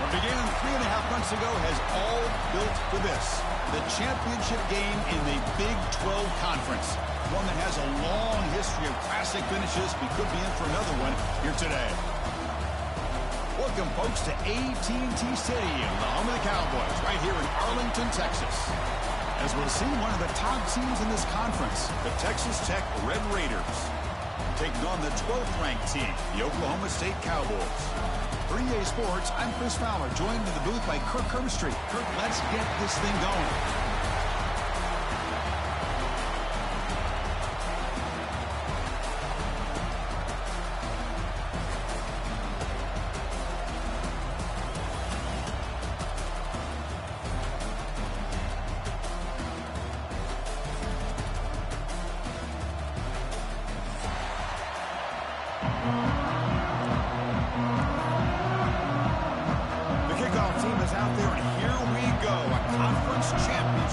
What began 3.5 months ago has all built to this. The championship game in the Big 12 Conference. One that has a long history of classic finishes. We could be in for another one here today. Welcome, folks, to AT&T Stadium, the home of the Cowboys, right here in Arlington, Texas. As we'll see one of the top teams in this conference, the Texas Tech Red Raiders, taking on the 12th-ranked team, the Oklahoma State Cowboys. For EA Sports, I'm Chris Fowler, joined in the booth by Kirk Herbstreit. Kirk, let's get this thing going.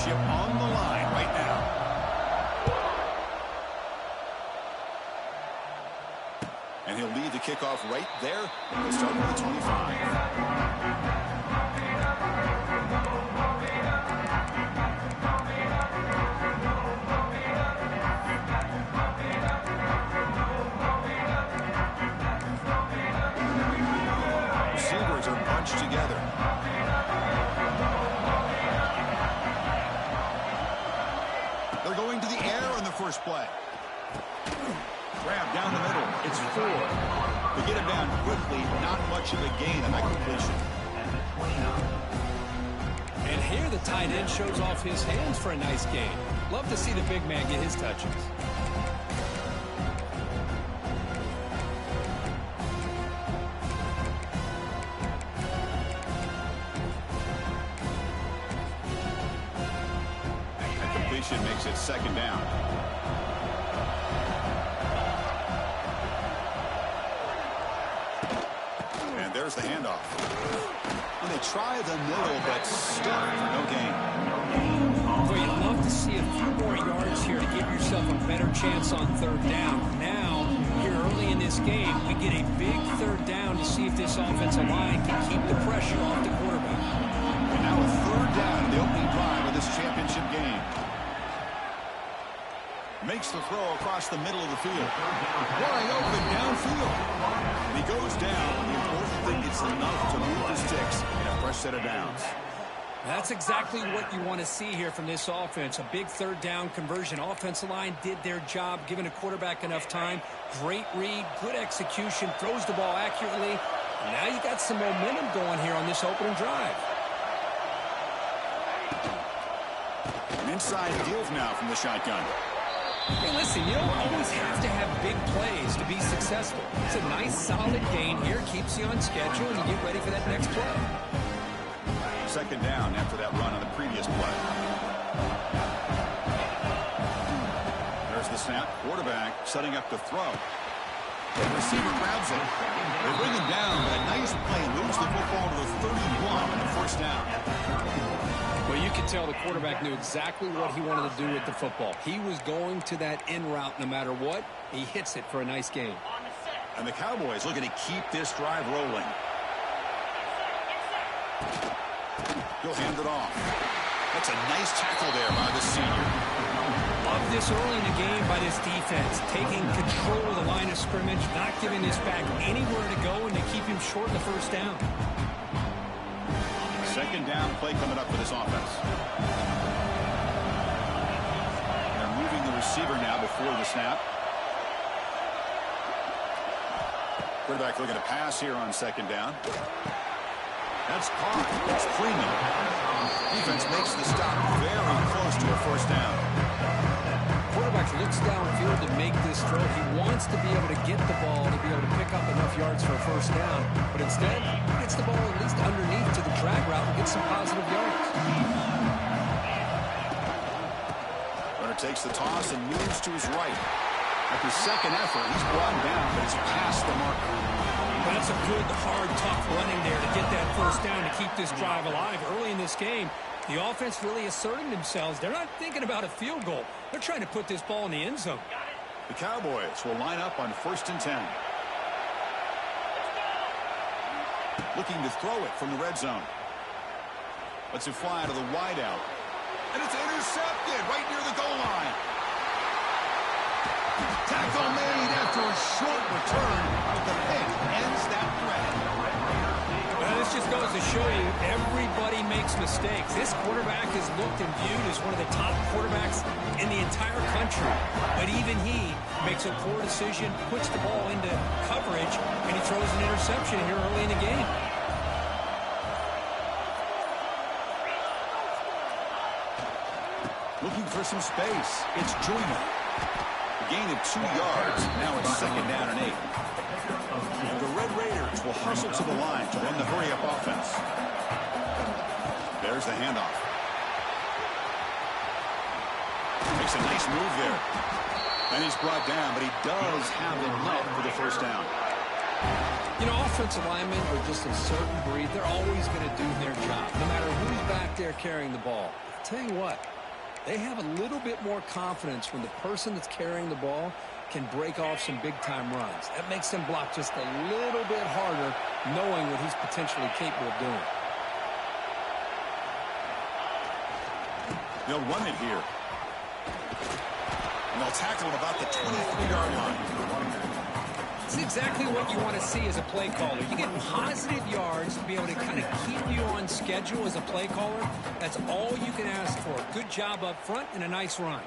On the line right now. And he'll lead the kickoff right there. He'll start with the 25. Receivers are bunched together. They're going to the air on the first play. Grab down the middle. It's 4. They get him down quickly. Not much of a gain on that completion. And here the tight end shows off his hands for a nice gain. Love to see the big man get his touches. Makes it second down. And there's the handoff. And they try the middle, but still no gain. Well, you'd love to see a few more yards here to give yourself a better chance on third down. Now, here early in this game, we get a big third down to see if this offensive line can keep the pressure off the quarterback. And now a third down in the opening drive of this championship. makes the throw across the middle of the field. Wide open downfield. And he goes down. The important thing is enough to move the sticks in a fresh set of downs. That's exactly what you want to see here from this offense. A big third down conversion. Offensive line did their job, giving a quarterback enough time. Great read, good execution, throws the ball accurately. And now you got some momentum going here on this opening drive. An inside deals now from the shotgun. Hey, listen, you don't always have to have big plays to be successful. It's a nice, solid gain here. Keeps you on schedule, and you get ready for that next play. Second down after that run on the previous play. There's the snap. Quarterback setting up to throw. The receiver grabs it. They bring him down, but a nice play moves the football to the 31 on the first down. Well, you can tell the quarterback knew exactly what he wanted to do with the football. He was going to that in route no matter what. He hits it for a nice gain. And the Cowboys looking to keep this drive rolling. He'll hand it off. That's a nice tackle there by the senior. Love this early in the game by this defense. Taking control of the line of scrimmage, not giving this back anywhere to go, and to keep him short in the first down. Second down play coming up for this offense. They're moving the receiver now before the snap. Quarterback looking to pass here on second down. That's caught. It's Freeman. Defense makes the stop very close to a first down. Quarterback looks downfield to make this throw. He wants to be able to get the ball to be able to pick up enough yards for a first down. But instead, he gets the ball at least underneath to the drag route and gets some positive yards. Runner takes the toss and moves to his right. After second effort, he's brought down, but he's past the marker. That's a good, hard, tough running there to get that first down to keep this drive alive. Early in this game, the offense really asserting themselves. They're not thinking about a field goal. They're trying to put this ball in the end zone. The Cowboys will line up on 1st and 10. Looking to throw it from the red zone. Lets it fly to the wide out. And it's intercepted right near the goal line. Tackle made after a short return, but the pick ends that threat. Well, this just goes to show you everybody makes mistakes. This quarterback is looked and viewed as one of the top quarterbacks in the entire country. But even he makes a poor decision, puts the ball into coverage, and he throws an interception here early in the game. Looking for some space. It's Joyner. A gain of 2 yards. Now it's second down and 8. And the Red Raiders will hustle to the line to run the hurry-up offense. There's the handoff. Makes a nice move there. And he's brought down, but he does have enough for the first down. You know, offensive linemen are just a certain breed. They're always going to do their job, no matter who's back there carrying the ball. I'll tell you what, they have a little bit more confidence when the person that's carrying the ball can break off some big-time runs. That makes them block just a little bit harder, knowing what he's potentially capable of doing. They'll run it here. And they'll tackle him about the 23-yard line. It's exactly what you want to see as a play caller. You get positive yards to be able to kind of keep you on schedule as a play caller. That's all you can ask for. Good job up front and a nice run.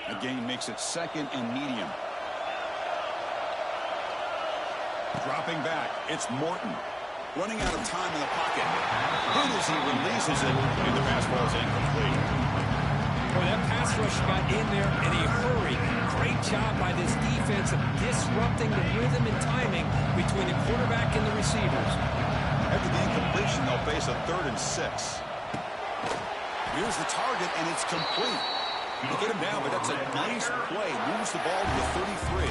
The gain makes it second and medium. Dropping back, it's Morton. Running out of time in the pocket. Good as he releases it, and the pass ball is incomplete. Boy, that pass rush got in there in a hurry. Great job by this defense of disrupting the rhythm and timing between the quarterback and the receivers. After the incompletion, they'll face a 3rd and 6. Here's the target, and it's complete. You get him down, but that's a nice play. Moves the ball to the 33.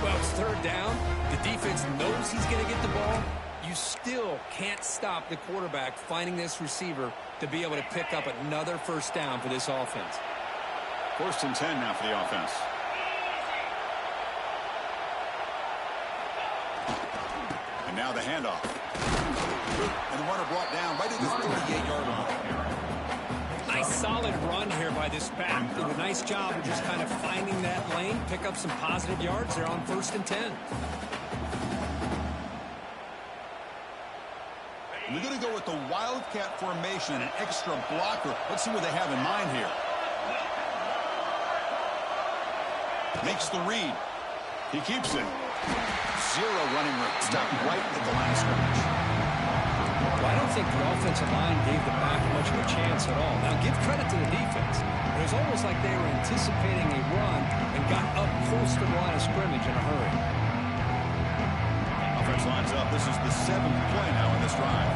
Well, it's 3rd down. The defense knows he's going to get the ball. You still can't stop the quarterback finding this receiver to be able to pick up another first down for this offense. 1st and 10 now for the offense. And now the handoff. And the runner brought down right at the 38-yard line. Nice solid run run here by this back. Did a nice job of just kind of finding that lane, pick up some positive yards there on 1st and 10. We're going to go with the Wildcat formation and an extra blocker. Let's see what they have in mind here. Makes the read. He keeps it. Zero running room. Stopped right at the line of scrimmage. Well, I don't think the offensive line gave the back much of a chance at all. Now, give credit to the defense. It was almost like they were anticipating a run and got up close to the line of scrimmage in a hurry. Offense lines up. This is the 7th play now in this drive.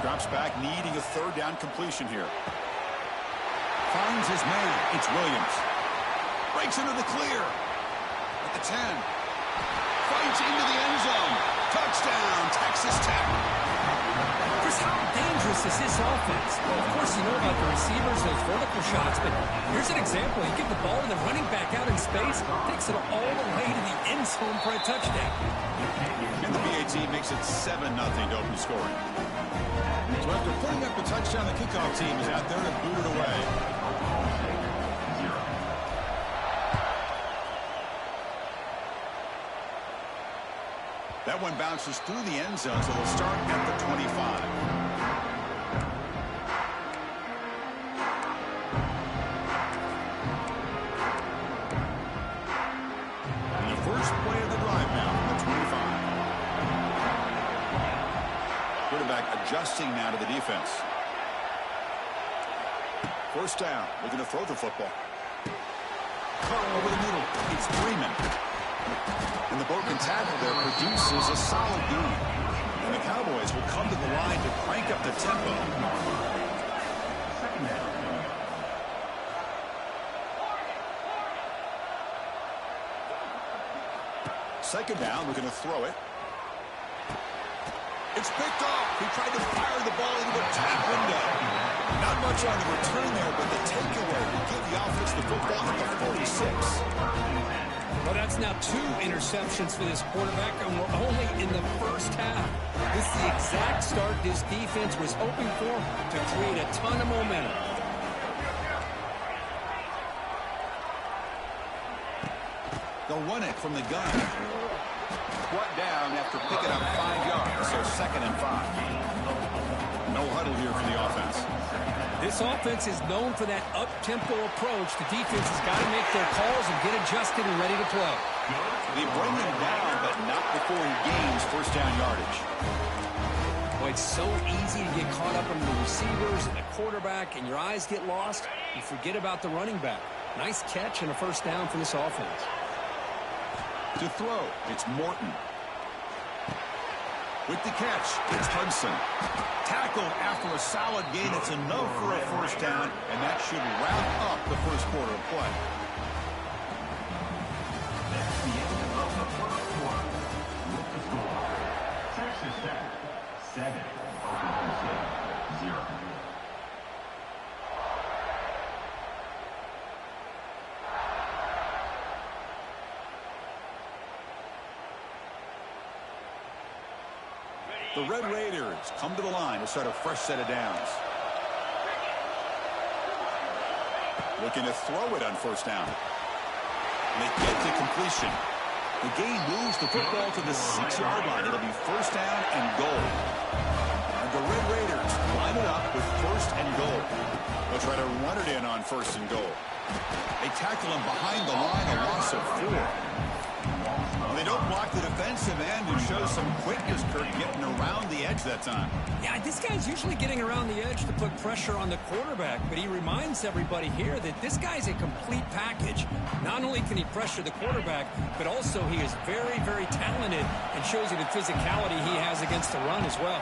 Drops back, needing a 3rd down completion here. Finds his man. It's Williams. Breaks into the clear. At the 10. Fights into the end zone. Touchdown, Texas Tech. Chris, how dangerous is this offense? Well, of course, you know about the receivers, those vertical shots, but here's an example. You give the ball to the running back out in space, takes it all the way to the end zone for a touchdown. And the BAT makes it 7-0 to open scoring. So after putting up a touchdown, the kickoff team is out there to boot it away. That one bounces through the end zone, so they'll start at the 25. And the first play of the drive now from the 25. Quarterback adjusting now to the defense. 1st down. Looking to throw the football. Over the middle. It's Freeman. And the broken tackle there produces a solid gain. And the Cowboys will come to the line to crank up the tempo. Second down, we're going to throw it. It's picked off. He tried to fire the ball into the tap window. Not much on the return there, but the takeaway will give the offense the football at the 46. Well, that's now 2 interceptions for this quarterback, and we're only in the first half. This is the exact start this defense was hoping for to create a ton of momentum. They'll run it from the gun. Brought down after picking up 5 yards, so 2nd and 5. No huddle here for the offense. This offense is known for that up-tempo approach. The defense has got to make their calls and get adjusted and ready to play. They bring him down, but not before he gains 1st down yardage. Boy, it's so easy to get caught up in the receivers and the quarterback, and your eyes get lost. You forget about the running back. Nice catch and a 1st down for this offense. To throw, it's Morton. With the catch, it's Hudson. Tackled after a solid gain. It's enough for a 1st down, and that should wrap up the 1st quarter of play. That's the end of the 1st quarter. With the score, Texas Tech 7, Oklahoma State 0. The Red Raiders come to the line to start a fresh set of downs. Looking to throw it on 1st down. And they get to completion. The game moves the football to the 6-yard line. It'll be 1st down and goal. And the Red Raiders line it up with 1st and goal. They'll try to run it in on 1st and goal. They tackle him behind the line, a loss of 4. They don't block the defensive end and show some quickness, Kirk, getting around the edge that time. Yeah, this guy's usually getting around the edge to put pressure on the quarterback, but he reminds everybody here that this guy's a complete package. Not only can he pressure the quarterback, but also he is very, very talented and shows you the physicality he has against the run as well.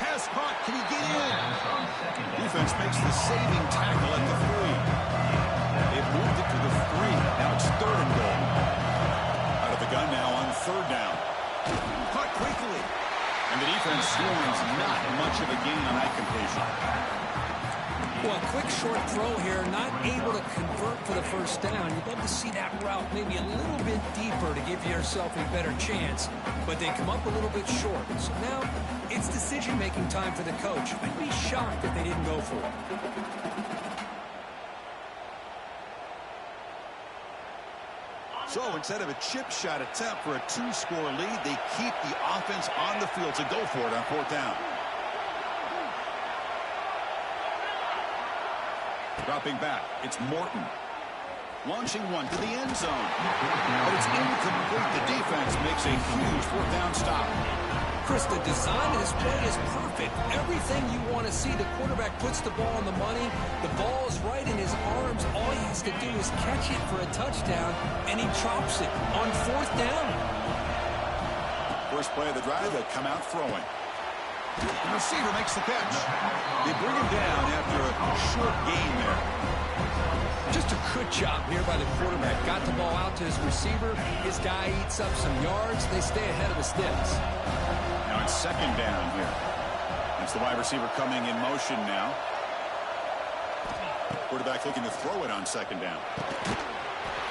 Pass caught. Can he get in? Defense makes the saving tackle at the 3. They've moved it to the 3. Now it's 3rd and goal. Out of the gun now on 3rd down. Caught quickly. And the defense scores not much of a gain on that completion. Well, a quick short throw here, not able to convert for the first down. You'd love to see that route maybe a little bit deeper to give yourself a better chance, but they come up a little bit short. So now it's decision-making time for the coach. I'd be shocked if they didn't go for it. So instead of a chip shot attempt for a 2-score lead, they keep the offense on the field to go for it on 4th down. Dropping back, it's Morton. Launching one to the end zone. But it's incomplete. The defense makes a huge 4th down stop. Chris, the design of this play is perfect. Everything you want to see. The quarterback puts the ball on the money. The ball is right in his arms. All he has to do is catch it for a touchdown, and he chops it on 4th down. First play of the drive, they come out throwing. The receiver makes the catch. They bring him down after a short gain there. Just a good job here by the quarterback. Got the ball out to his receiver. His guy eats up some yards. They stay ahead of the sticks. Now it's 2nd down here. It's the wide receiver coming in motion now. Quarterback looking to throw it on 2nd down.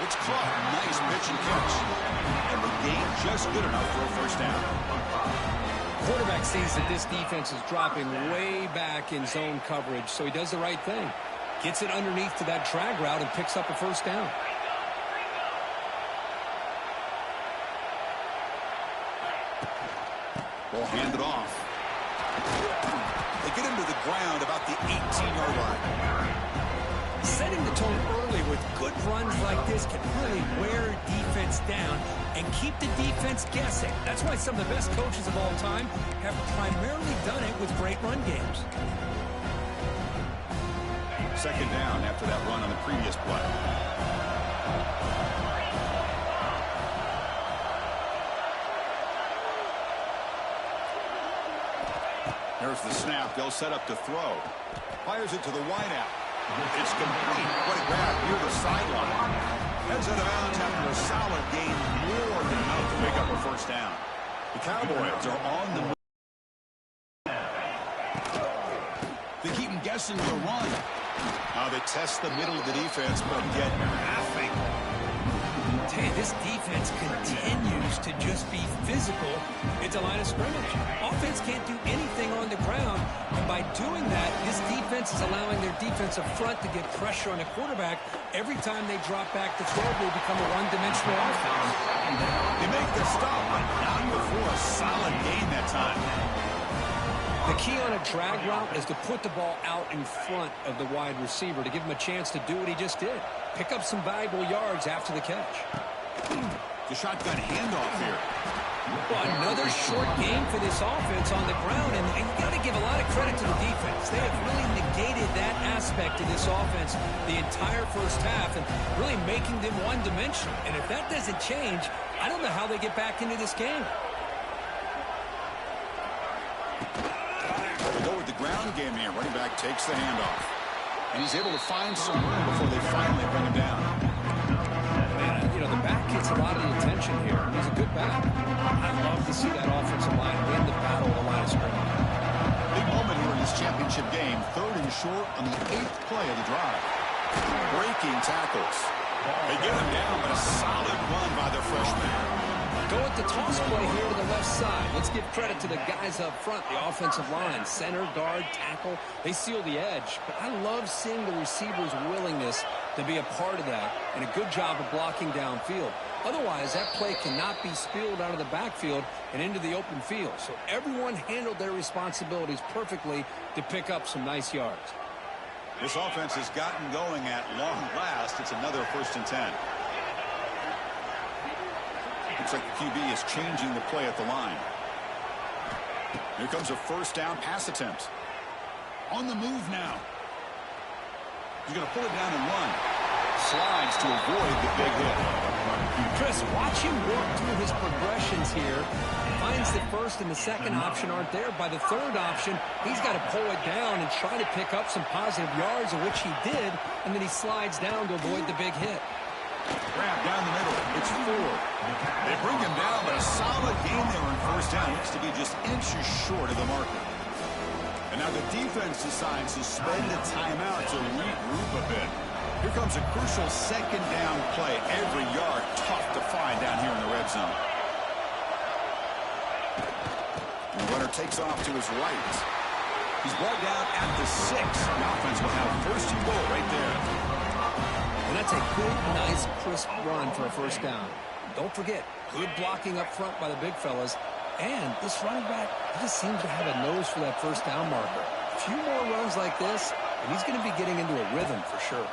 It's caught. Nice pitch and catch. And the gain just good enough for a 1st down. Quarterback sees that this defense is dropping way back in zone coverage, so he does the right thing. Gets it underneath to that drag route and picks up a 1st down. Ball handed off. They get him to the ground about the 18-yard line. Setting the tone early with good runs like this can really wear defense down and keep the defense guessing. That's why some of the best coaches of all time have primarily done it with great run games. 2nd down after that run on the previous play. There's the snap. They'll set up to throw. Fires it to the wideout. It's complete. What a grab near the sideline. Heads out of bounds after a solid gain, more than enough to pick up a 1st down. The Cowboys are on the move. They keep him guessing the run. Now they test the middle of the defense, but get nothing. Hey, this defense continues to just be physical at the line of scrimmage. Offense can't do anything on the ground, and by doing that, this defense is allowing their defensive front to get pressure on the quarterback. Every time they drop back to 12, they become a one-dimensional offense. They make the stop, but not before a solid gain that time. The key on a drag route is to put the ball out in front of the wide receiver to give him a chance to do what he just did. Pick up some valuable yards after the catch. The shotgun handoff here. Well, another short game for this offense on the ground, and you got to give a lot of credit to the defense. They have really negated that aspect of this offense the entire first half and really making them one-dimensional. And if that doesn't change, I don't know how they get back into this game. They go with the ground game here. Running back takes the handoff. And he's able to find some room before they finally bring him down. You know, the back gets a lot of the attention here. He's a good back. I love to see that offensive line win the battle of the line of scrimmage. Big moment here in this championship game. 3rd and short on the 8th play of the drive. Breaking tackles. They get him down, but a solid run by the freshman. Go with the toss play here to the left side. Let's give credit to the guys up front, the offensive line, center, guard, tackle. They seal the edge. But I love seeing the receiver's willingness to be a part of that and a good job of blocking downfield. Otherwise, that play cannot be spilled out of the backfield and into the open field. So everyone handled their responsibilities perfectly to pick up some nice yards. This offense has gotten going at long last. It's another 1st and 10. Looks like the QB is changing the play at the line. Here comes a 1st down pass attempt. On the move now. He's going to pull it down and run. Slides to avoid the big hit. Chris, watch him work through his progressions here. Finds the 1st and the 2nd option aren't there. By the 3rd option, he's got to pull it down and try to pick up some positive yards, of which he did, and then he slides down to avoid the big hit. Grab down the middle. It's 4. They bring him down, but a solid gain there in 1st down. Looks to be just inches short of the marker. And now the defense decides to spend a timeout to regroup a bit. Here comes a crucial second down play. Every yard tough to find down here in the red zone. And the runner takes off to his right. He's brought down at the 6. The offense will have first and goal right there. And that's a good, nice, crisp run for a first down. Don't forget, good blocking up front by the big fellas. And this running back, he just seems to have a nose for that first down marker. A few more runs like this, and he's going to be getting into a rhythm for sure.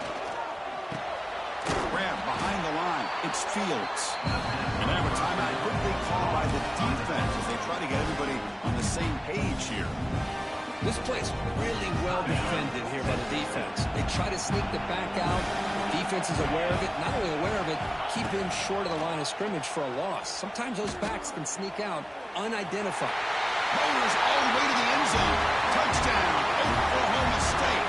Grab behind the line. It's Fields. And now a timeout quickly called by the defense as they try to get everybody on the same page here. This play's really well defended here by the defense. They try to sneak the back out. The defense is aware of it. Not only aware of it, keep him short of the line of scrimmage for a loss. Sometimes those backs can sneak out unidentified. Motors all the way to the end zone. Touchdown, Oklahoma State.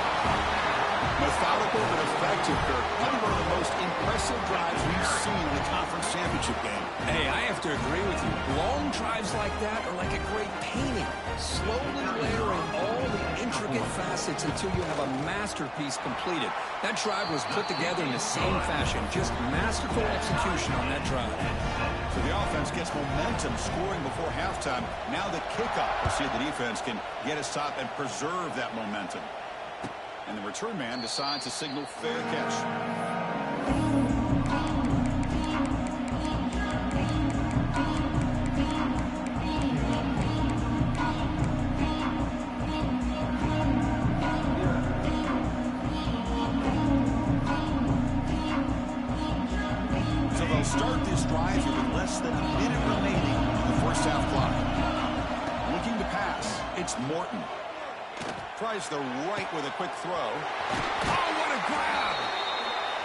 Methodical but effective, Kirk. Probably one of the most impressive drives we've seen in the conference championship game. Hey, I have to agree with you. Long drives like that are like a great painting. Slowly layering all the intricate facets until you have a masterpiece completed. That drive was put together in the same fashion. Just masterful execution on that drive. So the offense gets momentum scoring before halftime. Now the kickoff. We'll see if the defense can get a stop and preserve that momentum. And the return man decides to signal fair catch. So they'll start this drive here with less than a minute remaining on the first half clock. Looking to pass, it's Morton. Tries the right with a quick throw. Oh, what a grab!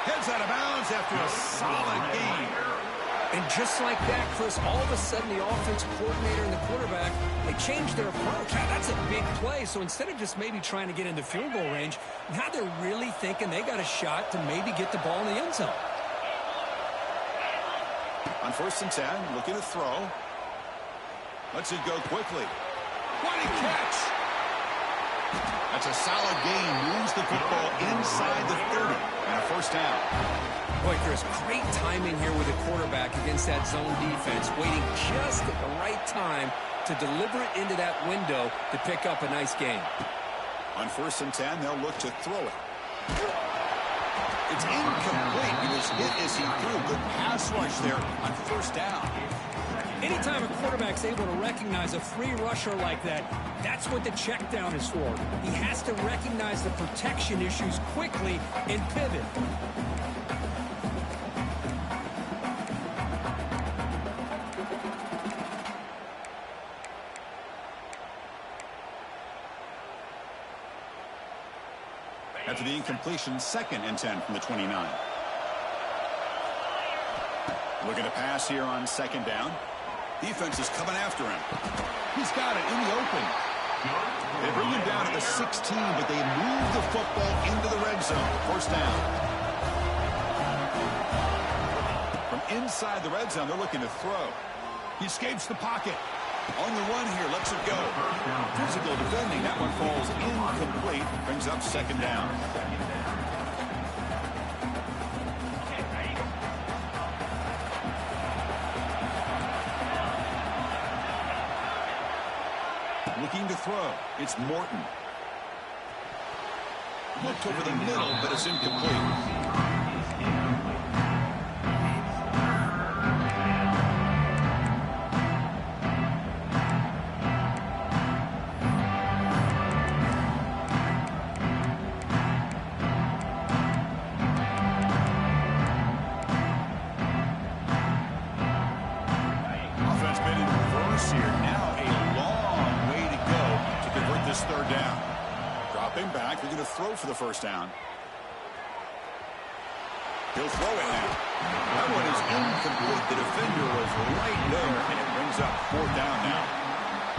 Heads out of bounds after a solid gain. And just like that, Chris, all of a sudden the offense coordinator and the quarterback, they changed their approach. Now, that's a big play. So instead of just maybe trying to get into field goal range, now they're really thinking they got a shot to maybe get the ball in the end zone. On 1st and 10, looking to throw. Lets it go quickly. What a catch! That's a solid gain. Moves the football inside the 30 and a first down. Boy, Chris, great timing here with the quarterback against that zone defense, waiting just at the right time to deliver it into that window to pick up a nice gain. On 1st and 10, they'll look to throw it. It's incomplete. He was hit as he threw. Good pass rush there on first down. Anytime a quarterback's able to recognize a free rusher like that, that's what the check down is for. He has to recognize the protection issues quickly and pivot. After the incompletion, 2nd and 10 from the 29. Looking to pass here on 2nd down. Defense is coming after him. He's got it in the open. They bring him down to the 16, but they move the football into the red zone. First down. From inside the red zone, they're looking to throw. He escapes the pocket. On the run here, lets it go. Physical defending. That one falls incomplete. Brings up 2nd down. Looking to throw. It's Morton. Looked over the middle, but it's incomplete. Offense been in reverse here. Now a long way to go to convert this 3rd down. Dropping back. They're going to throw for the first down. He'll throw it now. That one is incomplete. The defender was right there, and it brings up 4th down now.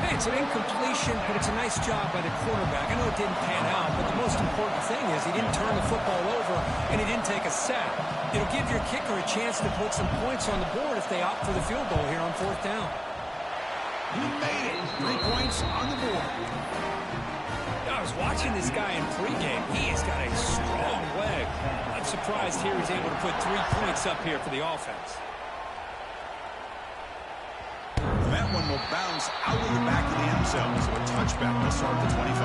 Hey, it's an incompletion, but it's a nice job by the quarterback. I know it didn't pan out, but the most important thing is he didn't turn the football over, and he didn't take a sack. It'll give your kicker a chance to put some points on the board if they opt for the field goal here on 4th down. He made it. 3 points on the board. was watching this guy in pregame. He has got a strong leg. I'm surprised here he's able to put 3 points up here for the offense. That one will bounce out of the back of the end zone. So a touchback will start the 25.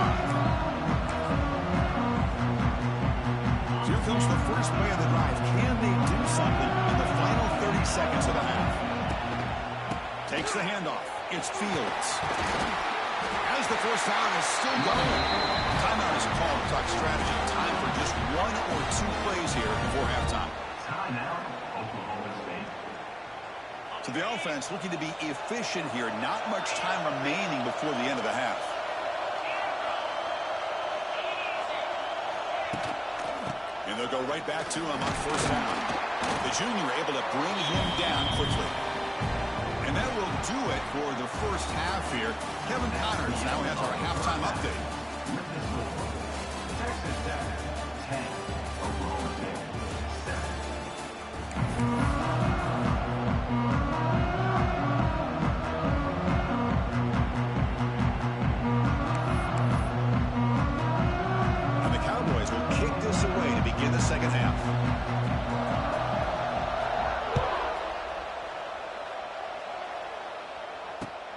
So here comes the first play of the drive. Can they do something in the final 30 seconds of the half? Takes the handoff. It's Fields. As the first down is still going. Timeout is called to talk strategy. Time for just 1 or 2 plays here before halftime. Timeout, Oklahoma State. So the offense looking to be efficient here. Not much time remaining before the end of the half. And they'll go right back to him on first down. The junior able to bring him down quickly. And that will do it for the first half here. Kevin Connors now has our halftime update. Texas Tech, 10. Oklahoma State, 7. And the Cowboys will kick this away to begin the second half.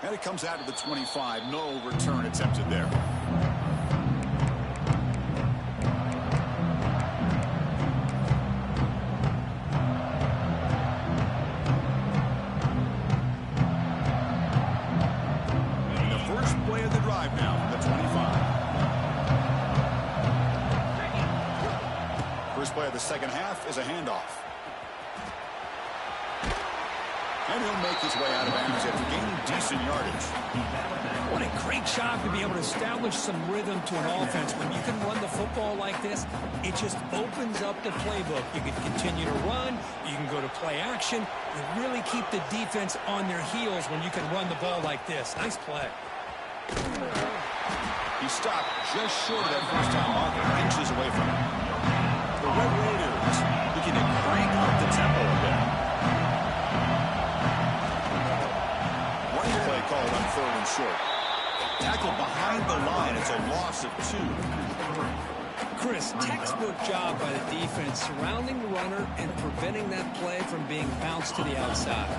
And it comes out to the 25. No return attempted there. And the first play of the drive now from the 25. First play of the second half is a handoff. And he'll make his way out of bounds after gaining decent yardage. What a great job to be able to establish some rhythm to an offense. When you can run the football like this, it just opens up the playbook. You can continue to run. You can go to play action. You really keep the defense on their heels when you can run the ball like this. Nice play. He stopped just short of that first down marker, inches away from it. The Red Raiders looking to crank up the tempo a bit. Play called on 3rd and short. Tackle behind the line. It's a loss of 2. Chris, textbook job by the defense surrounding the runner and preventing that play from being bounced to the outside.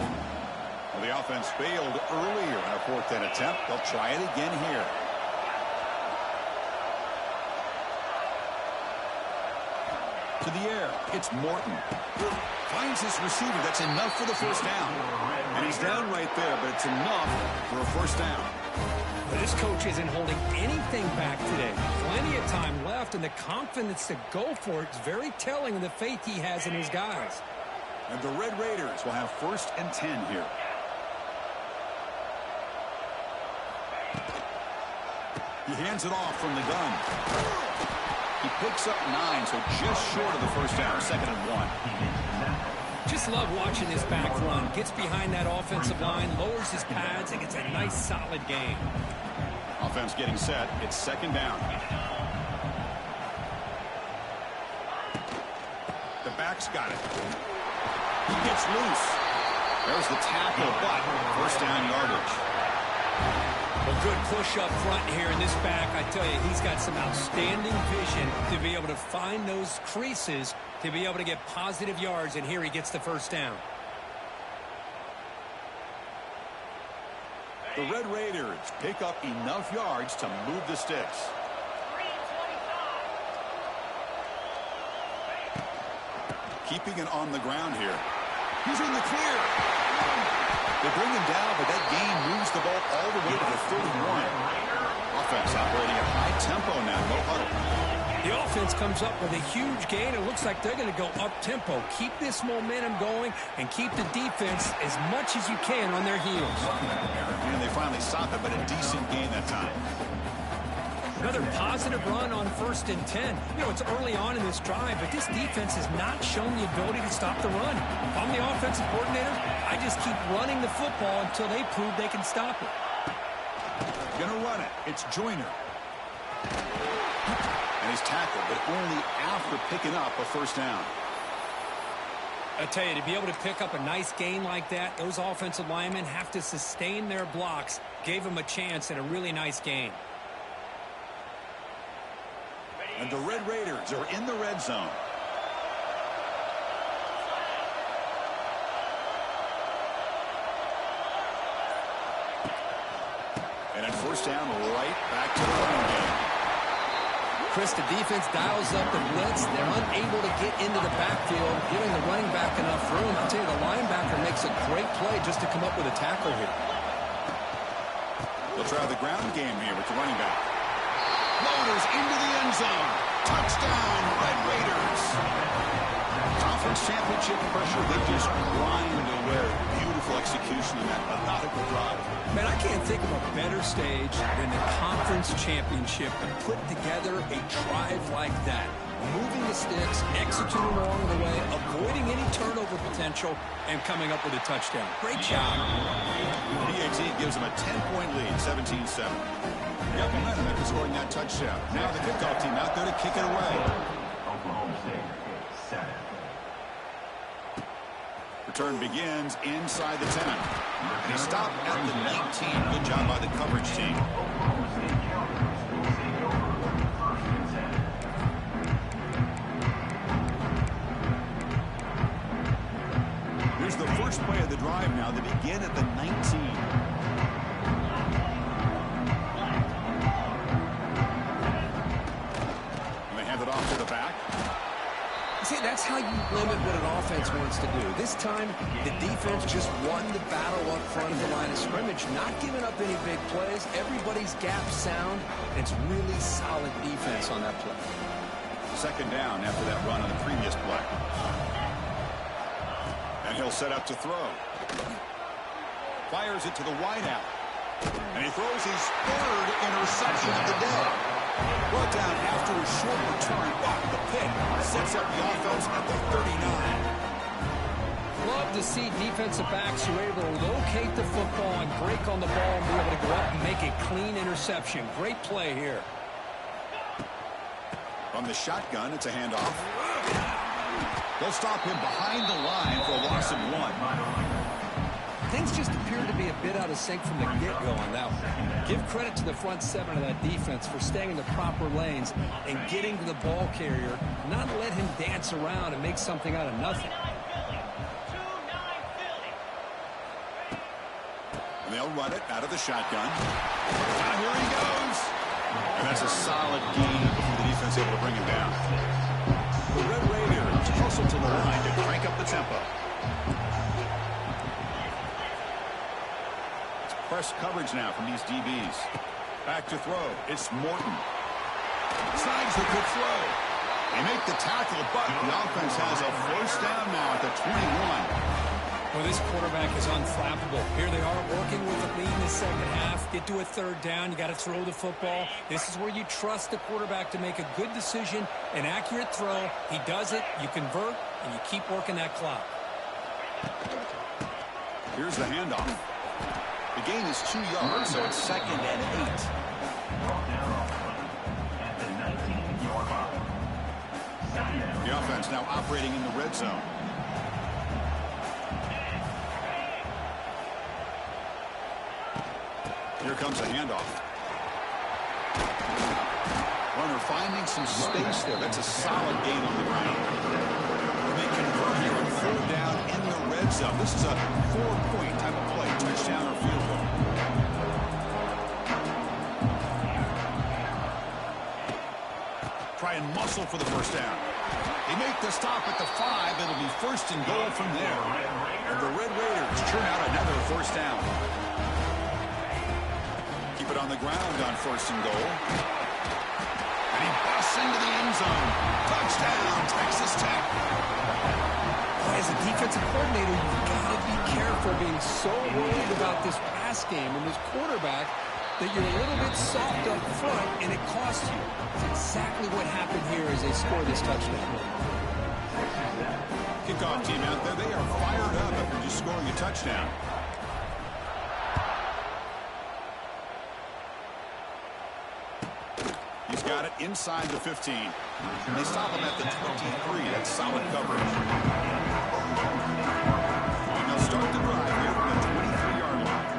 Well, the offense failed earlier in a 4th down attempt. They'll try it again here. To the air. It's Morton. Finds his receiver. That's enough for the first down. And he's down right there, but it's enough for a first down. But this coach isn't holding anything back today. Plenty of time left, and the confidence to go for it is very telling of the faith he has in his guys. And the Red Raiders will have 1st and 10 here. He hands it off from the gun. He picks up 9, so just short of the first down, 2nd and 1. Just love watching this back run. Gets behind that offensive line, lowers his pads, and gets a nice solid gain. Offense getting set. It's 2nd down. The back's got it. He gets loose. There's the tackle, but first down yardage. Well, good push up front here in this back. I tell you, he's got some outstanding vision to be able to find those creases, to be able to get positive yards, and here he gets the first down. The Red Raiders pick up enough yards to move the sticks. Keeping it on the ground here. He's in the clear. They bring him down, but that gain moves the ball all the way to the 31. Offense operating at high tempo now. No huddle. The offense comes up with a huge gain. It looks like they're going to go up-tempo. Keep this momentum going and keep the defense as much as you can on their heels. And they finally stop it, but a decent gain that time. Another positive run on 1st and 10. You know, it's early on in this drive, but this defense has not shown the ability to stop the run. If I'm the offensive coordinator, I just keep running the football until they prove they can stop it. Gonna run it. It's Joyner. And he's tackled, but only after picking up a first down. I tell you, to be able to pick up a nice gain like that, those offensive linemen have to sustain their blocks. Gave them a chance at a really nice gain. And the Red Raiders are in the red zone. And at first down, right back to the running game. Chris, the defense dials up the blitz. They're unable to get into the backfield, giving the running back enough room. I'll tell you, the linebacker makes a great play just to come up with a tackle here. They'll try the ground game here with the running back. Loaders into the end zone. Touchdown, Red Raiders. Conference championship pressure, they just grind away. Beautiful execution in that methodical drive. Man, I can't think of a better stage than the conference championship to put together a drive like that. Moving the sticks, executing along the way, avoiding any turnover potential, and coming up with a touchdown. Great job. PAT gives them a 10-point lead, 17-7. Got momentum after scoring that touchdown. Now the kickoff team out there to kick it away. Oklahoma State, 7. Return begins inside the 10. They stop at the 19. Good job by the coverage team. Oklahoma State counters will take over first and 10. Here's the first play of the drive now. They begin at the 19. And they hand it off to the back. See, that's how you limit what an offense wants to do. This time, the defense just won the battle up front of the line of scrimmage, not giving up any big plays. Everybody's gap sound, and it's really solid defense on that play. Second down after that run on the previous play. And he'll set up to throw. Fires it to the wideout. And he throws his third interception of the day. Brought down after a short return. The pick sets up the offense at the 39. Love to see defensive backs who are able to locate the football and break on the ball and be able to go up and make a clean interception. Great play here. From the shotgun, it's a handoff. They'll stop him behind the line for a loss of 1. Things just appear to be a bit out of sync from the get-go on that one. Give credit to the front 7 of that defense for staying in the proper lanes and getting to the ball carrier, not let him dance around and make something out of nothing. And they'll run it out of the shotgun. Now here he goes. And that's a solid gain before the defense able to bring him down. The Red Raiders hustle to the line to crank up the tempo. Press coverage now from these DBs. Back to throw. It's Morton. Snags the good throw. They make the tackle, but the offense has a first down now at the 21. Well, this quarterback is unflappable. Here they are working with the lead in the second half. Get to a third down. You got to throw the football. This is where you trust the quarterback to make a good decision, an accurate throw. He does it. You convert, and you keep working that clock. Here's the handoff. The gain is 2 yards, so it's 2nd and 8. At the 19-yard line. The offense now operating in the red zone. Here comes a handoff. Runner finding some space there. That's a solid gain on the ground. They convert here on 4th down in the red zone. This is a 4-point type of play, touchdown or field goal. Try and muscle for the first down. They make the stop at the 5. It'll be 1st and goal from there. And the Red Raiders churn out another first down. Keep it on the ground on 1st and goal. And he busts into the end zone. Touchdown, Texas Tech. As a defensive coordinator, you've got to be careful being so worried about this pass game and this quarterback that you're a little bit soft up front and it costs you. It's exactly what happened here as they score this touchdown. Kickoff team out there, they are fired up after just scoring a touchdown. He's got it inside the 15. And they stop him at the 23. That's solid coverage. And they'll start the drive here from the 23-yard line.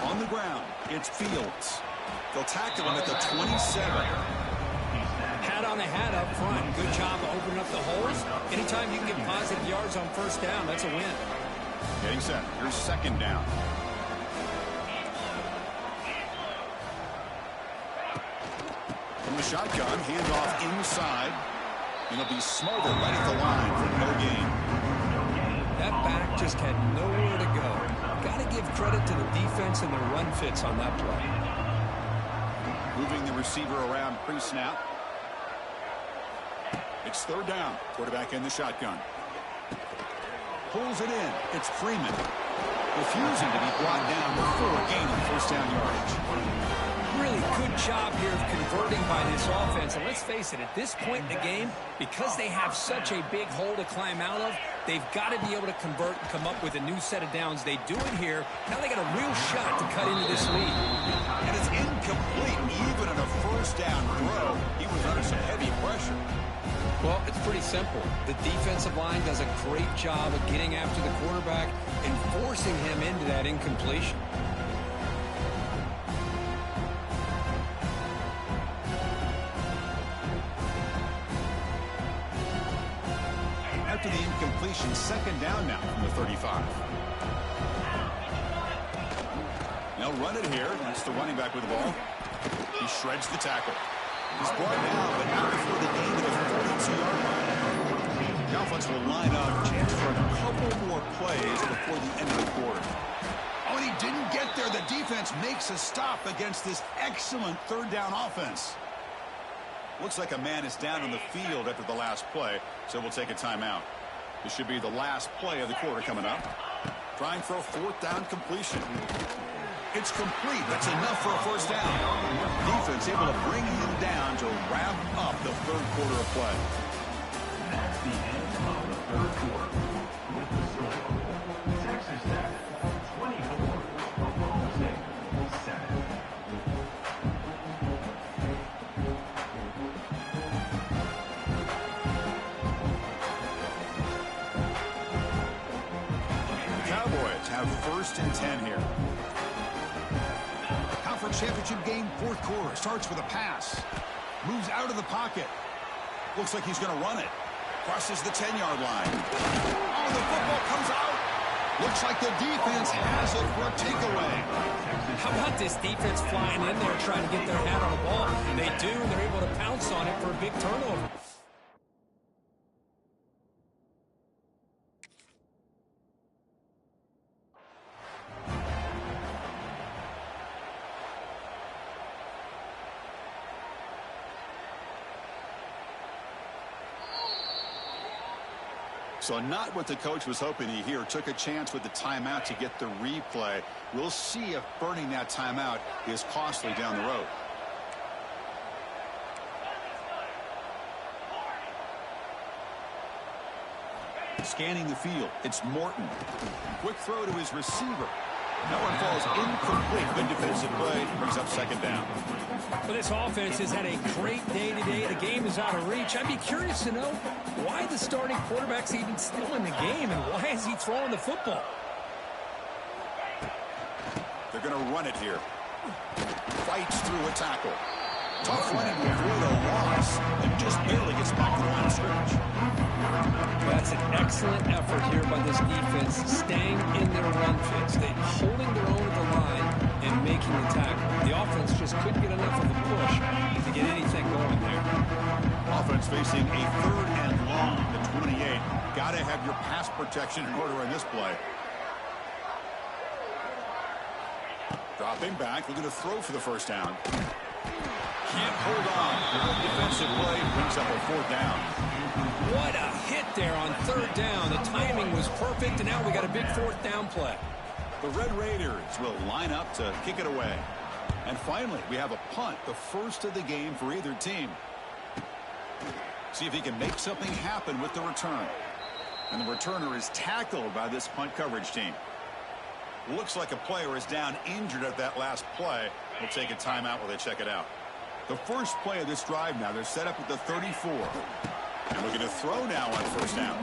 On the ground, It's Fields. They'll tackle him at the 27. Hat on a hat up front. Good job of opening up the holes. Anytime you can get positive yards on first down, that's a win. Getting set. Here's second down. From the shotgun, handoff inside. And he'll be smothered right at the line for no gain. That back just had nowhere to go. Got to give credit to the defense and the run fits on that play. Moving the receiver around pre-snap. It's third down. Quarterback in the shotgun. Pulls it in. It's Freeman. Refusing to be brought down before gaining first down yardage. Really good job here of converting by this offense. And let's face it, at this point in the game, because they have such a big hole to climb out of, they've got to be able to convert and come up with a new set of downs. They do it here. Now they got a real shot to cut into this lead. And it's incomplete. Even on a first down throw, he was under some heavy pressure. Well, it's pretty simple. The defensive line does a great job of getting after the quarterback and forcing him into that incompletion. After the incompletion, second down now from the 35. They'll run it here. That's the running back with the ball. He shreds the tackle. He's brought down, but not before the gain of the 42-yard line. The offense will line up. Chance for a couple more plays before the end of the quarter. Oh, and he didn't get there. The defense makes a stop against this excellent third down offense. Looks like a man is down on the field after the last play, so we'll take a timeout. This should be the last play of the quarter coming up. Trying for a fourth down completion. It's complete. That's enough for a first down. Defense able to bring him down to wrap up the third quarter of play. That's the end of the third quarter. With the score, Texas Tech 24, Oklahoma State 7. Cowboys have first and 10 here. Conference championship game, fourth quarter. Starts with a pass. Moves out of the pocket. Looks like he's going to run it. Crosses the 10-yard line. Oh, the football comes out. Looks like the defense has it for a takeaway. How about this defense flying in there trying to get their hat on the ball? They do. They're able to pounce on it for a big turnover. So not what the coach was hoping to hear. Took a chance with the timeout to get the replay. We'll see if burning that timeout is costly down the road. Scanning the field. It's Morton. Quick throw to his receiver. That one falls incomplete. Good defensive play. Brings up second down. Well, this offense has had a great day today. The game is out of reach. I'd be curious to know why the starting quarterback's even still in the game and why is he throwing the football? They're going to run it here. Fights through a tackle. Tough running to avoid a loss and just barely gets back to the line of scrimmage. That's an excellent effort here by this defense, staying in their run fits. They're holding their own at the line and making the tackle. The offense just couldn't get enough of a push to get anything going there. Offense facing a third and long at 28. Got to have your pass protection in order in this play. Dropping back, looking to throw for the first down. Can't hold on. Good defensive play brings up a fourth down. What a hit there on third down. The timing was perfect, and now we got a big fourth down play. The Red Raiders will line up to kick it away. And finally, we have a punt, the first of the game for either team. See if he can make something happen with the return. And the returner is tackled by this punt coverage team. Looks like a player is down injured at that last play. We'll take a timeout while they check it out. The first play of this drive now, they're set up at the 34. And looking to throw now on first down.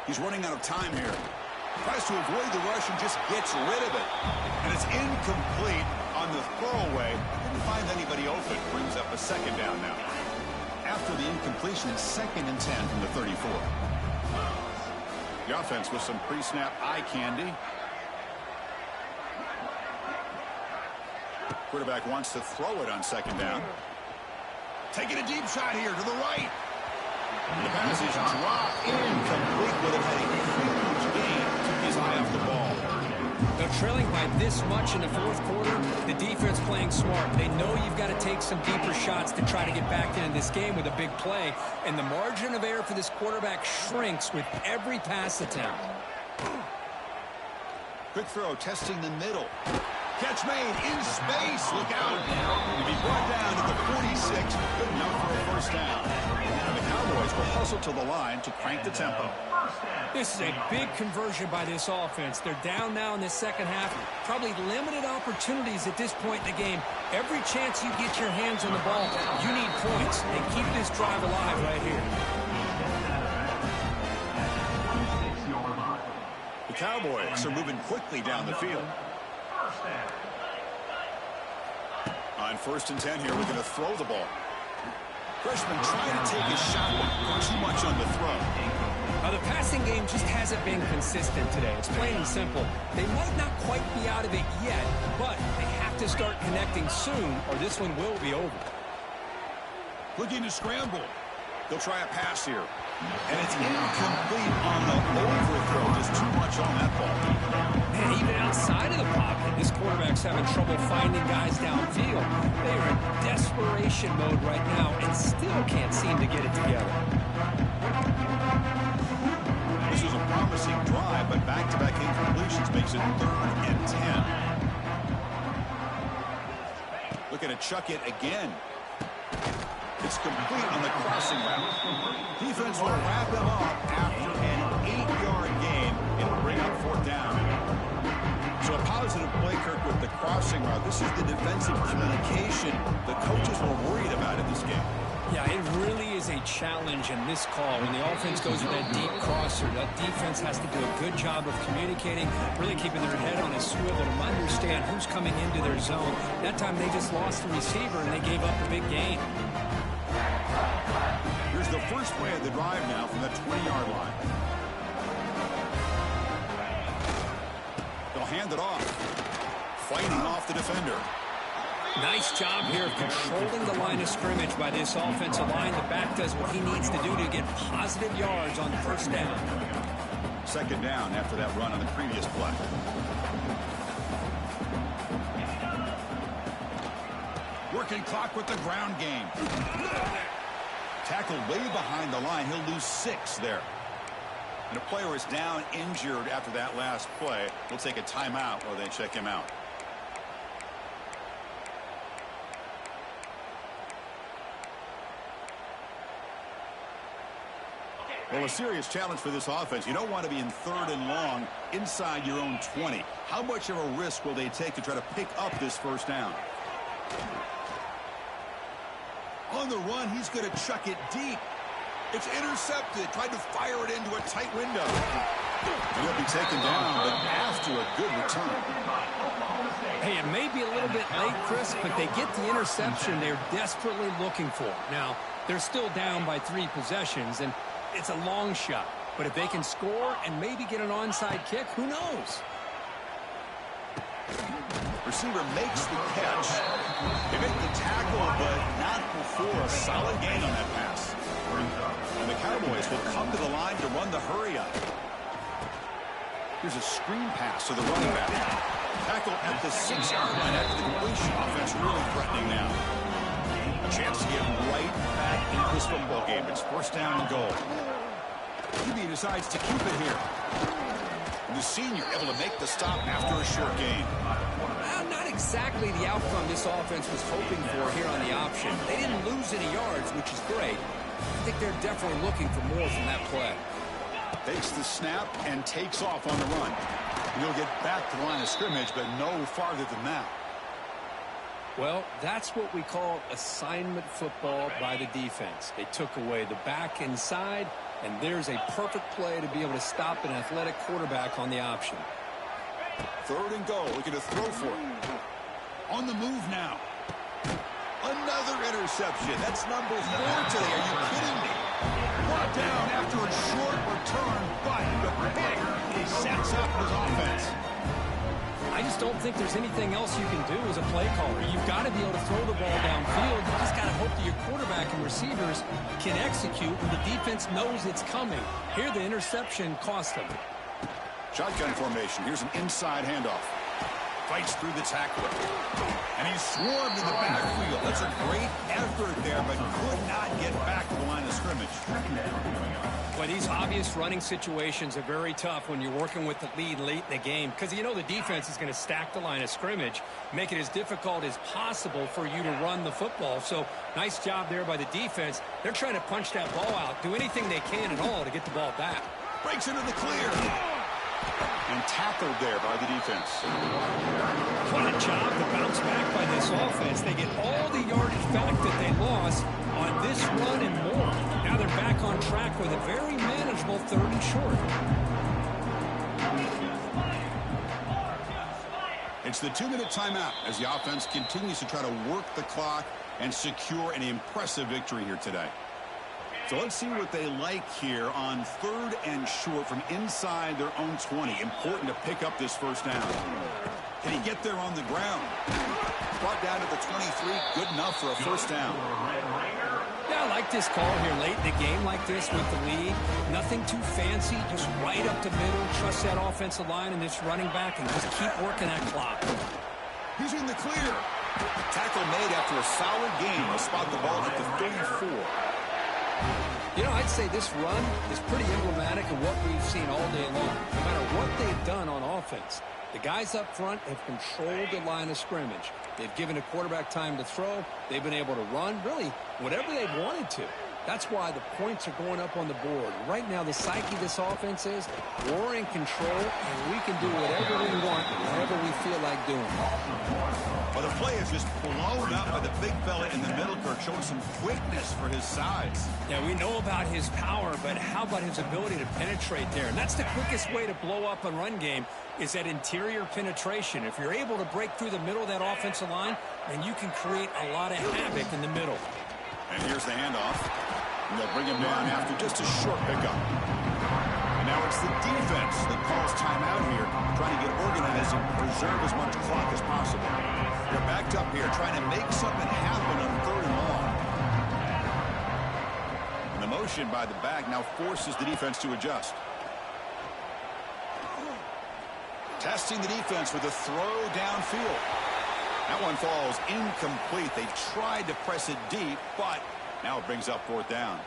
He's running out of time here. Tries to avoid the rush and just gets rid of it. And it's incomplete on the throwaway. Didn't find anybody open. Brings up a second down now. After the incompletion, it's 2nd and 10 from the 34. The offense with some pre-snap eye candy. Quarterback wants to throw it on 2nd down. Taking a deep shot here to the right. The pass is dropped incomplete, but it had a huge gain. Took his eye off the ball. They're trailing by this much in the 4th quarter. The defense playing smart. They know you've got to take some deeper shots to try to get back into this game with a big play. And the margin of error for this quarterback shrinks with every pass attempt. Quick throw, testing the middle. Catch made in space. Look out. He'll be brought down to the 46. Good enough for a first down. And the Cowboys will hustle to the line to crank the tempo. This is a big conversion by this offense. They're down now in the 2nd half. Probably limited opportunities at this point in the game. Every chance you get your hands on the ball, you need points. And keep this drive alive right here. The Cowboys are moving quickly down the field. On 1st and 10 here, we're going to throw the ball. Freshman trying to take his shot, but too much on the throw. The passing game just hasn't been consistent today. It's plain and simple. They might not quite be out of it yet, but they have to start connecting soon, or this one will be over. Looking to scramble. They'll try a pass here. And it's incomplete on the overthrow. Just too much on that ball. Man, even outside of the pocket, this quarterback's having trouble finding guys downfield. They are in desperation mode right now and still can't seem to get it together. This was a promising drive, but back-to-back incompletions makes it 3rd and 10. Looking to chuck it again. It's complete on the crossing route. Defense will wrap him up after an 8-yard gain and bring up 4th down. So a positive play, Kirk, with the crossing route. This is the defensive communication the coaches were worried about in this game. Yeah, it really is a challenge in this call. When the offense goes with that deep crosser, that defense has to do a good job of communicating, really keeping their head on a swivel to understand who's coming into their zone. That time they just lost the receiver and they gave up a big gain. Here's the first play of the drive now from the 20-yard line. They'll hand it off. Fighting off the defender. Nice job here of controlling the line of scrimmage by this offensive line. The back does what he needs to do to get positive yards on the 1st down. 2nd down after that run on the previous play. Working clock with the ground game. Tackled way behind the line. He'll lose 6 there. And a player is down injured after that last play. We'll take a timeout while they check him out. Well, a serious challenge for this offense. You don't want to be in 3rd and long inside your own 20. How much of a risk will they take to try to pick up this 1st down? On the run, he's going to chuck it deep. It's intercepted. Tried to fire it into a tight window. And he'll be taken down, but after a good return. Hey, it may be a little bit late, Chris, but they get the interception they're desperately looking for. Now, they're still down by 3 possessions, and it's a long shot. But if they can score and maybe get an onside kick, who knows? Receiver makes the catch. They make the tackle, but not before a solid gain on that pass. And the Cowboys will come to the line to run the hurry-up. Here's a screen pass to the running back. Tackle at the 6-yard line after the completion. Offense really threatening now. A chance to get right back into this football game. It's 1st down and goal. QB decides to keep it here. And the senior able to make the stop after a short gain. Not exactly the outcome this offense was hoping for here on the option. They didn't lose any yards, which is great. I think they're definitely looking for more from that play. Takes the snap and takes off on the run. And he'll get back to the line of scrimmage, but no farther than that. Well, that's what we call assignment football by the defense. They took away the back inside, And there's a perfect play to be able to stop an athletic quarterback on the option. 3rd and goal. Looking to throw for it. On the move now. Another interception. That's number 4 today. Are you kidding me? Brought down after a short return, but the pick sets up his offense. I just don't think there's anything else you can do as a play caller. You've got to be able to throw the ball downfield. You just got to hope that your quarterback and receivers can execute when the defense knows it's coming. Here, the interception cost them. Shotgun formation. Here's an inside handoff. Fights through the tackler. And he's swarmed in the backfield. That's a great effort there, but could not get back to the line of scrimmage. But these obvious running situations are very tough when you're working with the lead late in the game, because you know the defense is going to stack the line of scrimmage, make it as difficult as possible for you to run the football. So nice job there by the defense. They're trying to punch that ball out, do anything they can at all to get the ball back. Breaks into the clear. And tackled there by the defense. What a job to bounce back by this offense. They get all the yardage back that they lost on this run and more. Now they're back on track with a very manageable 3rd and short. It's the 2-minute timeout as the offense continues to try to work the clock and secure an impressive victory here today. So let's see what they like here on 3rd and short from inside their own 20. Important to pick up this first down. Can he get there on the ground? Brought down to the 23. Good enough for a first down. Yeah, I like this call here late in the game like this with the lead. Nothing too fancy, just right up the middle. Trust that offensive line and this running back and just keep working that clock. He's in the clear. Tackle made after a solid game. He'll spot the ball at the 34. You know, I'd say this run is pretty emblematic of what we've seen all day long. No matter what they've done on offense, the guys up front have controlled the line of scrimmage. They've given a quarterback time to throw. They've been able to run, really, whatever they wanted to. That's why the points are going up on the board. Right now, the psyche of this offense is we're in control, and we can do whatever we want, whatever we feel like doing. Well, the play is just blown up by the big fella in the middle, Kirk, showing some quickness for his size. Yeah, we know about his power, but how about his ability to penetrate there? And that's the quickest way to blow up a run game is that interior penetration. If you're able to break through the middle of that offensive line, then you can create a lot of havoc in the middle. And here's the handoff. And they'll bring him down after just a short pickup. And now it's the defense that calls timeout here, trying to get organized and preserve as much clock as possible. They're backed up here, trying to make something happen on 3rd and long. And the motion by the back now forces the defense to adjust. Testing the defense with a throw downfield. That one falls incomplete. They tried to press it deep, but now it brings up 4th down.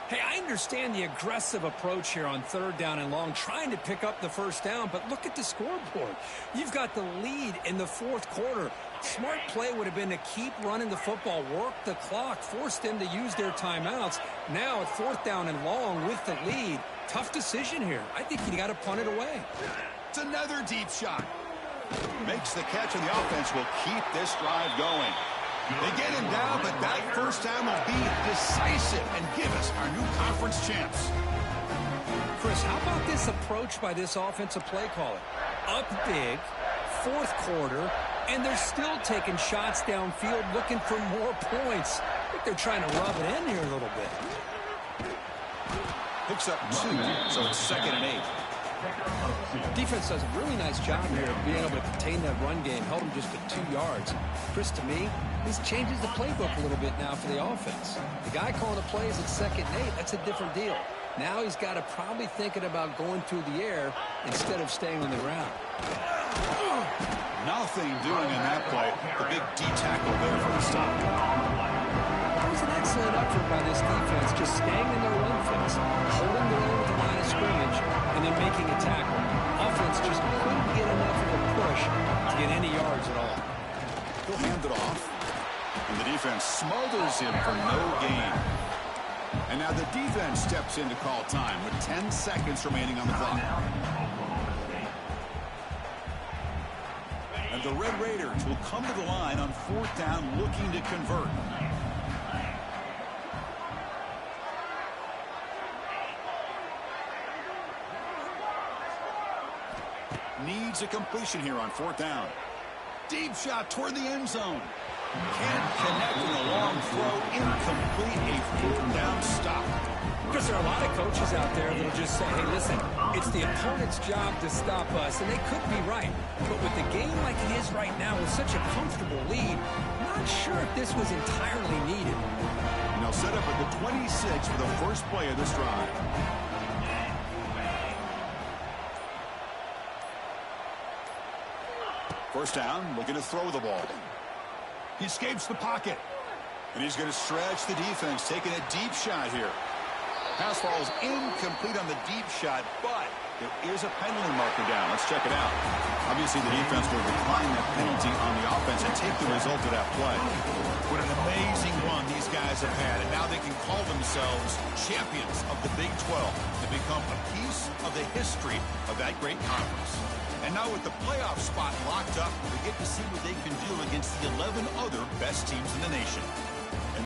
Hey, I understand the aggressive approach here on 3rd down and long, trying to pick up the first down, but look at the scoreboard. You've got the lead in the 4th quarter. Smart play would have been to keep running the football, work the clock, force them to use their timeouts. Now at 4th down and long with the lead, tough decision here. I think you got to punt it away. It's another deep shot. Makes the catch, and the offense will keep this drive going. They get him down, but that first down will be decisive and give us our new conference champs. Chris, how about this approach by this offensive play caller? Up big, 4th quarter, and they're still taking shots downfield looking for more points. I think they're trying to rub it in here a little bit. Picks up 2, so it's 2nd and 8. Defense does a really nice job here of being able to contain that run game, held them just to 2 yards. Chris, to me, this changes the playbook a little bit now for the offense. The guy calling the plays at 2nd and 8, that's a different deal. Now he's got to probably thinking about going through the air instead of staying on the ground. Nothing doing in that play. The big D tackle there for the stop. That was an excellent effort by this defense, just staying in their run fence, holding their own with the line of scrimmage, and then making a tackle. Offense just couldn't get enough of a push to get any yards at all. He'll hand it off, and the defense smothers him for no gain. And now the defense steps in to call time with 10 seconds remaining on the clock. And the Red Raiders will come to the line on 4th down looking to convert. needs a completion here on 4th down. Deep shot toward the end zone. Can't connect in a long throw. Incomplete. A 4th down stop. Because there are a lot of coaches out there that'll just say, hey, listen, it's the opponent's job to stop us, and they could be right. But with the game like it is right now with such a comfortable lead, I'm not sure if this was entirely needed. And they'll set up at the 26 for the first play of this drive. First down, looking to throw the ball. He escapes the pocket. And he's going to stretch the defense, taking a deep shot here. Pass falls incomplete on the deep shot, but there is a penalty marker down. Let's check it out. Obviously, the defense will decline that penalty on the offense and take the result of that play. What an amazing run these guys have had, and now they can call themselves champions of the Big 12 to become a piece of the history of that great conference. And now with the playoff spot locked up, we get to see what they can do against the 11 other best teams in the nation.